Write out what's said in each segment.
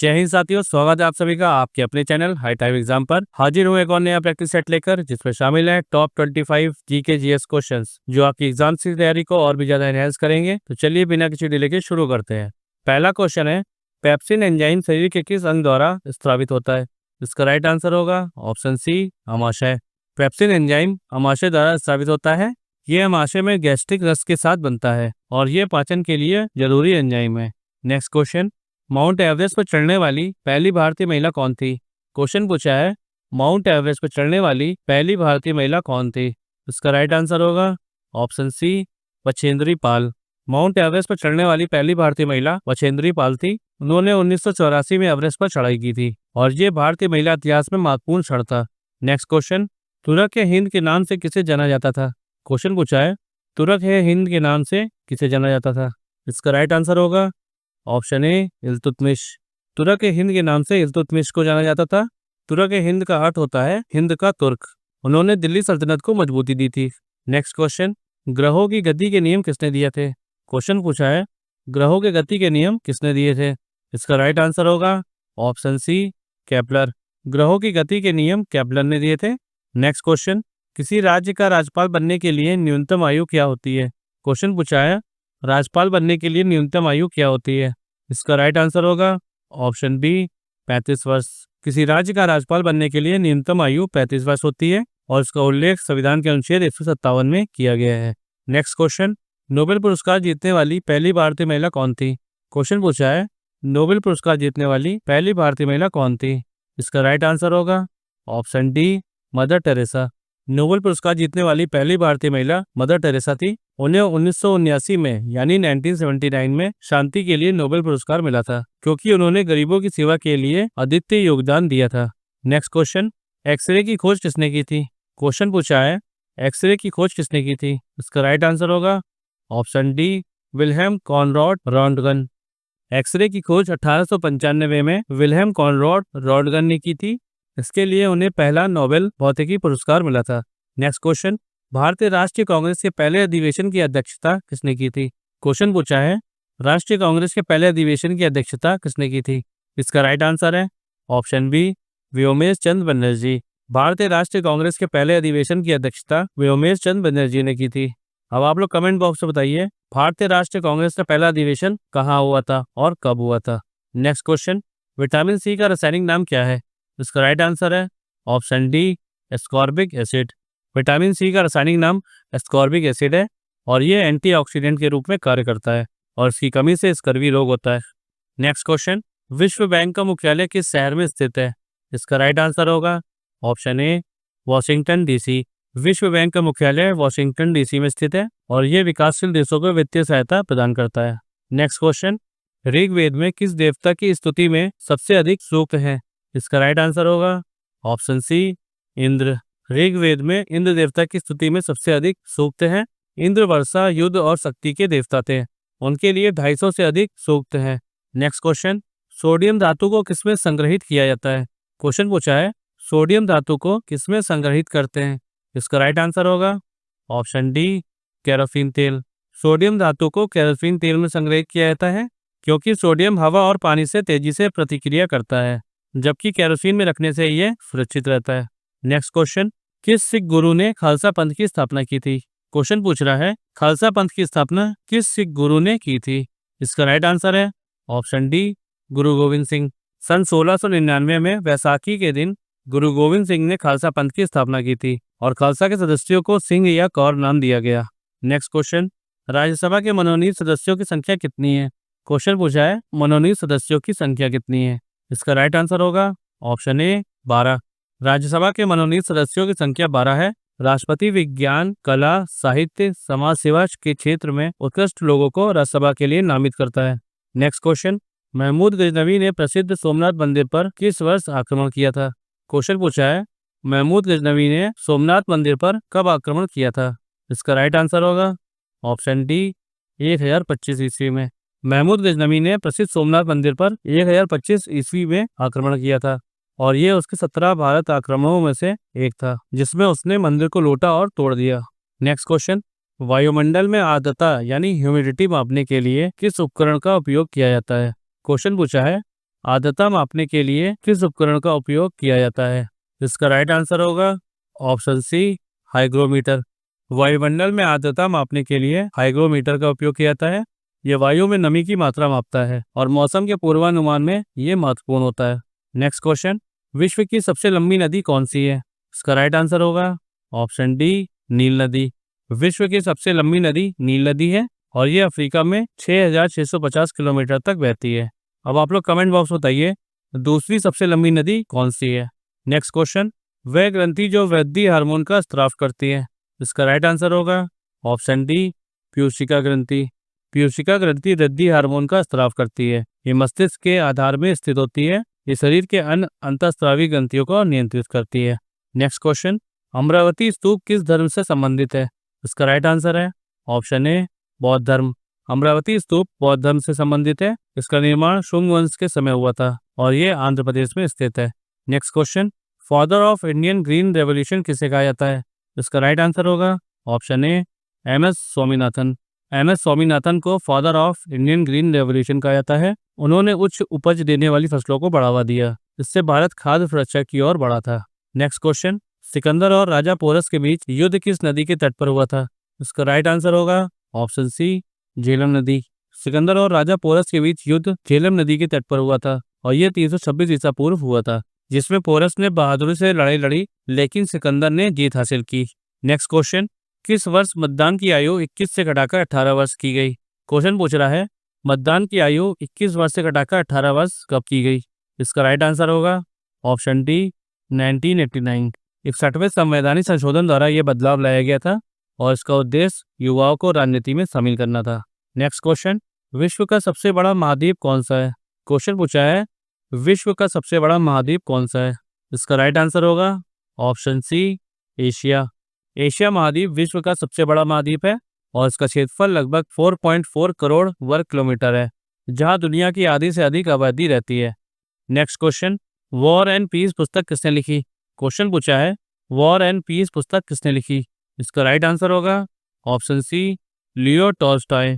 जय हिंद साथियों, स्वागत है आप सभी का आपके अपने चैनल हाई टाइप एग्जाम पर। हाजिर हूँ एक और नया प्रैक्टिस सेट लेकर, जिसमें शामिल है टॉप 25 जीके जीएस क्वेश्चंस, जो आपकी एग्जाम की तैयारी को और भी ज्यादा एनहेंस करेंगे। तो चलिए बिना किसी डिले के शुरू करते हैं। पहला क्वेश्चन है, पेप्सिन एंजाइम शरीर के किस अंग द्वारा स्रावित होता है? इसका राइट आंसर होगा ऑप्शन सी, अमाशय। पेप्सिन एंजाइम अमाशय द्वारा स्रावित होता है। ये अमाशय में गैस्ट्रिक रस के साथ बनता है और ये पाचन के लिए जरूरी एंजाइम है। नेक्स्ट क्वेश्चन, माउंट एवरेस्ट पर चढ़ने वाली पहली भारतीय महिला कौन थी? क्वेश्चन पूछा है, माउंट एवरेस्ट पर चढ़ने वाली पहली भारतीय महिला कौन थी? इसका राइट आंसर होगा ऑप्शन सी, बछेंद्री पाल। माउंट एवरेस्ट पर चढ़ने वाली पहली भारतीय महिला बछेंद्री पाल थी। उन्होंने 1984 में एवरेस्ट पर चढ़ाई की थी और ये भारतीय महिला इतिहास में महत्वपूर्ण क्षण था। नेक्स्ट क्वेश्चन, तुरक ए हिंद के नाम से किसे जाना जाता था? क्वेश्चन पूछा है, तुरक ए हिंद के नाम से किसे जाना जाता था? इसका राइट आंसर होगा ऑप्शन ए, इल्तुतमिश। तुरक ए हिंद के नाम से इल्तुतमिश को जाना जाता था। तुरक ए हिंद का अर्थ होता है हिंद का तुर्क। उन्होंने दिल्ली सल्तनत को मजबूती दी थी। नेक्स्ट क्वेश्चन, ग्रहों की गति के नियम किसने दिए थे? क्वेश्चन पूछा है, ग्रहों के गति के नियम किसने दिए थे? इसका राइट आंसर होगा ऑप्शन सी, केपलर। ग्रहों की गति के नियम केपलर ने दिए थे। नेक्स्ट क्वेश्चन, किसी राज्य का राज्यपाल बनने के लिए न्यूनतम आयु क्या होती है? क्वेश्चन पूछा है, राज्यपाल बनने के लिए न्यूनतम आयु क्या होती है? इसका राइट आंसर होगा ऑप्शन बी, 35 वर्ष। किसी राज्य का राज्यपाल बनने के लिए न्यूनतम आयु 35 वर्ष होती है और इसका उल्लेख संविधान के अनुच्छेद 157 में किया गया है। नेक्स्ट क्वेश्चन, नोबेल पुरस्कार जीतने वाली पहली भारतीय महिला कौन थी? क्वेश्चन पूछा है, नोबेल पुरस्कार जीतने वाली पहली भारतीय महिला कौन थी? इसका राइट आंसर होगा option D, mother Teresa. Nobel पुरस्कार जीतने वाली पहली भारतीय महिला मदर टेरेसा थी। उन्हें 1979 में यानी 1979 में शांति के लिए नोबेल पुरस्कार मिला था, क्योंकि उन्होंने गरीबों की सेवा के लिए अद्वितीय योगदान दिया था। नेक्स्ट क्वेश्चन, एक्सरे की खोज किसने की थी? क्वेश्चन पूछा है, एक्सरे की खोज किसने की थी? इसका राइट आंसर होगा option D, Wilhelm Conrad Roentgen. X ray की खोज 1895 में विल्हेम कॉनराड रॉन्टगन ने की थी। इसके लिए उन्हें पहला नोबेल भौतिकी पुरस्कार मिला था। नेक्स्ट क्वेश्चन, भारतीय राष्ट्रीय कांग्रेस के पहले अधिवेशन की अध्यक्षता किसने की थी? क्वेश्चन पूछा है, राष्ट्रीय कांग्रेस के पहले अधिवेशन की अध्यक्षता किसने की थी? इसका राइट आंसर है ऑप्शन बी, व्योमेश चंद्र बनर्जी। भारतीय राष्ट्रीय कांग्रेस के पहले अधिवेशन की अध्यक्षता व्योमेश चंद्र बनर्जी ने की थी। अब आप लोग कमेंट बॉक्स में बताइए, भारतीय राष्ट्रीय कांग्रेस का पहला अधिवेशन कहाँ हुआ था और कब हुआ था? नेक्स्ट क्वेश्चन, विटामिन सी का रासायनिक नाम क्या है? इसका राइट आंसर है option D, ascorbic acid. Vitamin C का रासायनिक नाम एस्कॉर्बिक एसिड है और ये एंटीऑक्सीडेंट के रूप में कार्य करता है और इसकी कमी से स्कर्वी रोग होता है। नेक्स्ट क्वेश्चन, विश्व बैंक का मुख्यालय किस शहर में स्थित है? इसका राइट आंसर होगा ऑप्शन ए, वॉशिंगटन डीसी। विश्व बैंक का मुख्यालय वॉशिंगटन डीसी में स्थित है और ये विकासशील देशों को वित्तीय सहायता प्रदान करता है। नेक्स्ट क्वेश्चन, ऋग्वेद में किस देवता की स्तुति में सबसे अधिक सूक्त है? इसका राइट आंसर होगा ऑप्शन सी, इंद्र। ऋग्वेद में इंद्र देवता की स्तुति में सबसे अधिक सूक्त हैं। इंद्र वर्षा, युद्ध और शक्ति के देवता थे। उनके लिए 250 से अधिक सूक्त हैं। नेक्स्ट क्वेश्चन, सोडियम धातु को किसमें संग्रहित किया जाता है? क्वेश्चन पूछा है, सोडियम धातु को किसमें संग्रहित करते हैं? इसका राइट आंसर होगा ऑप्शन डी, केरोसिन तेल। सोडियम धातु को केरोसिन तेल में संग्रहित किया जाता है क्योंकि सोडियम हवा और पानी से तेजी से प्रतिक्रिया करता है, जबकि केरोसिन में रखने से यह सुरक्षित रहता है। नेक्स्ट क्वेश्चन, किस सिख गुरु ने खालसा पंथ की स्थापना की थी? क्वेश्चन पूछ रहा है, खालसा पंथ की स्थापना किस सिख गुरु ने की थी? इसका राइट आंसर है ऑप्शन डी, गुरु गोविंद सिंह। सन 1699 में वैसाखी के दिन गुरु गोविंद सिंह ने खालसा पंथ की स्थापना की थी और खालसा के सदस्यों को सिंह या कौर नाम दिया गया। नेक्स्ट क्वेश्चन, राज्यसभा के मनोनीत सदस्यों की संख्या कितनी है? क्वेश्चन पूछा है, मनोनीत सदस्यों की संख्या कितनी है? इसका राइट आंसर होगा ऑप्शन ए, 12। राज्यसभा के मनोनीत सदस्यों की संख्या 12 है। राष्ट्रपति विज्ञान, कला, साहित्य, समाज सेवा के क्षेत्र में उत्कृष्ट लोगों को राज्यसभा के लिए नामित करता है। नेक्स्ट क्वेश्चन, महमूद गजनवी ने प्रसिद्ध सोमनाथ मंदिर पर किस वर्ष आक्रमण किया था? क्वेश्चन पूछा है, महमूद गजनवी ने सोमनाथ मंदिर पर कब आक्रमण किया था? इसका राइट आंसर होगा ऑप्शन डी, 1025 ईस्वी में। महमूद गजनवी ने प्रसिद्ध सोमनाथ मंदिर पर 1025 ईस्वी में आक्रमण किया था और ये उसके 17 भारत आक्रमणों में से एक था, जिसमें उसने मंदिर को लूटा और तोड़ दिया। नेक्स्ट क्वेश्चन, वायुमंडल में आर्द्रता यानी ह्यूमिडिटी मापने के लिए किस उपकरण का उपयोग किया जाता है? क्वेश्चन पूछा है, आर्द्रता मापने के लिए किस उपकरण का उपयोग किया जाता है? इसका राइट आंसर होगा ऑप्शन सी, हाइग्रोमीटर। वायुमंडल में आर्द्रता मापने के लिए हाइग्रोमीटर का उपयोग किया जाता है। यह वायु में नमी की मात्रा मापता है और मौसम के पूर्वानुमान में ये महत्वपूर्ण होता है। नेक्स्ट क्वेश्चन, विश्व की सबसे लंबी नदी कौन सी है? इसका राइट आंसर होगा ऑप्शन डी, नील नदी। विश्व की सबसे लंबी नदी नील नदी है और ये अफ्रीका में 6,650 किलोमीटर तक बहती है। अब आप लोग कमेंट बॉक्स में बताइए दूसरी सबसे लंबी नदी कौन सी है। नेक्स्ट क्वेश्चन, वह ग्रंथि जो वृद्धि हार्मोन का स्राव करती है? इसका राइट आंसर होगा ऑप्शन डी, प्यूशिका ग्रंथि। प्यूशिका ग्रंथि वृद्धि हार्मोन का स्राव करती है। ये मस्तिष्क के आधार में स्थित होती है। ये शरीर के अन्य अंतःस्रावी ग्रंथियों को नियंत्रित करती है। नेक्स्ट क्वेश्चन, अमरावती स्तूप किस धर्म से संबंधित है? इसका राइट आंसर है ऑप्शन ए, बौद्ध धर्म। अमरावती स्तूप बौद्ध धर्म से संबंधित है। इसका निर्माण शुंग वंश के समय हुआ था और ये आंध्र प्रदेश में स्थित है। Next question, father of Indian green revolution किसे कहा जाता है? इसका राइट आंसर होगा option A, M S. Swaminathan. M S. Swaminathan को father of Indian green revolution कहा जाता है। उन्होंने उच्च उपज देने वाली फसलों को बढ़ावा दिया, इससे भारत खाद्य सुरक्षा की ओर बढ़ा था। नेक्स्ट क्वेश्चन, सिकंदर और राजा पोरस के बीच युद्ध किस नदी के तट पर हुआ था? इसका राइट आंसर होगा ऑप्शन सी, झेलम नदी। सिकंदर और राजा पोरस के बीच युद्ध झेलम नदी के तट पर हुआ था और यह 326 ईसा पूर्व हुआ था, जिसमें पोरस ने बहादुरी से लड़ाई लड़ी लेकिन सिकंदर ने जीत हासिल की। नेक्स्ट क्वेश्चन, किस वर्ष मतदान की आयु 21 से घटाकर 18 वर्ष की गई? क्वेश्चन पूछ रहा है मतदान की आयु 21 वर्ष से घटाकर 18 वर्ष कब की गई? इसका राइट आंसर होगा ऑप्शन डी, 1989। 61वें संवैधानिक संशोधन द्वारा यह बदलाव लाया गया था और इसका उद्देश्य युवाओं को राजनीति में शामिल करना था। नेक्स्ट क्वेश्चन, विश्व का सबसे बड़ा महाद्वीप कौन सा है? क्वेश्चन पूछा है विश्व का सबसे बड़ा महाद्वीप कौन सा है? इसका राइट आंसर होगा ऑप्शन सी, एशिया। एशिया महाद्वीप विश्व का सबसे बड़ा महाद्वीप है और इसका क्षेत्रफल लगभग 4.4 करोड़ वर्ग किलोमीटर है, जहां दुनिया की आधी से अधिक आबादी रहती है। Next question, war and peace पुस्तक किसने लिखी? क्वेश्चन पूछा है वॉर एंड पीस पुस्तक किसने लिखी? इसका राइट आंसर होगा option C, Leo Tolstoy.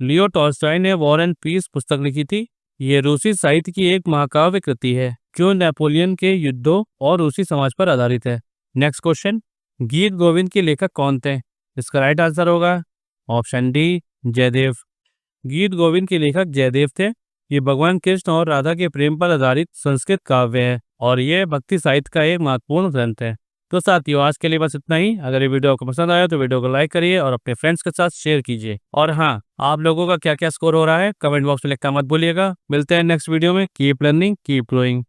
Leo Tolstoy ने वॉर एंड पीस पुस्तक लिखी थी। ये रूसी साहित्य की एक महाकाव्य कृति है जो नेपोलियन के युद्धों और रूसी समाज पर आधारित है। नेक्स्ट क्वेश्चन, गीत गोविंद के लेखक कौन थे? इसका राइट आंसर होगा ऑप्शन डी, जयदेव। गीत गोविंद के लेखक जयदेव थे। ये भगवान कृष्ण और राधा के प्रेम पर आधारित संस्कृत काव्य है और ये भक्ति साहित्य का एक महत्वपूर्ण ग्रंथ है। तो साथियों, आज के लिए बस इतना ही। अगर ये वीडियो आपको पसंद आया तो वीडियो को लाइक करिए और अपने फ्रेंड्स के साथ शेयर कीजिए। और हाँ, आप लोगों का क्या क्या स्कोर हो रहा है कमेंट बॉक्स में लिखना मत भूलिएगा। मिलते हैं नेक्स्ट वीडियो में। Keep learning, keep growing.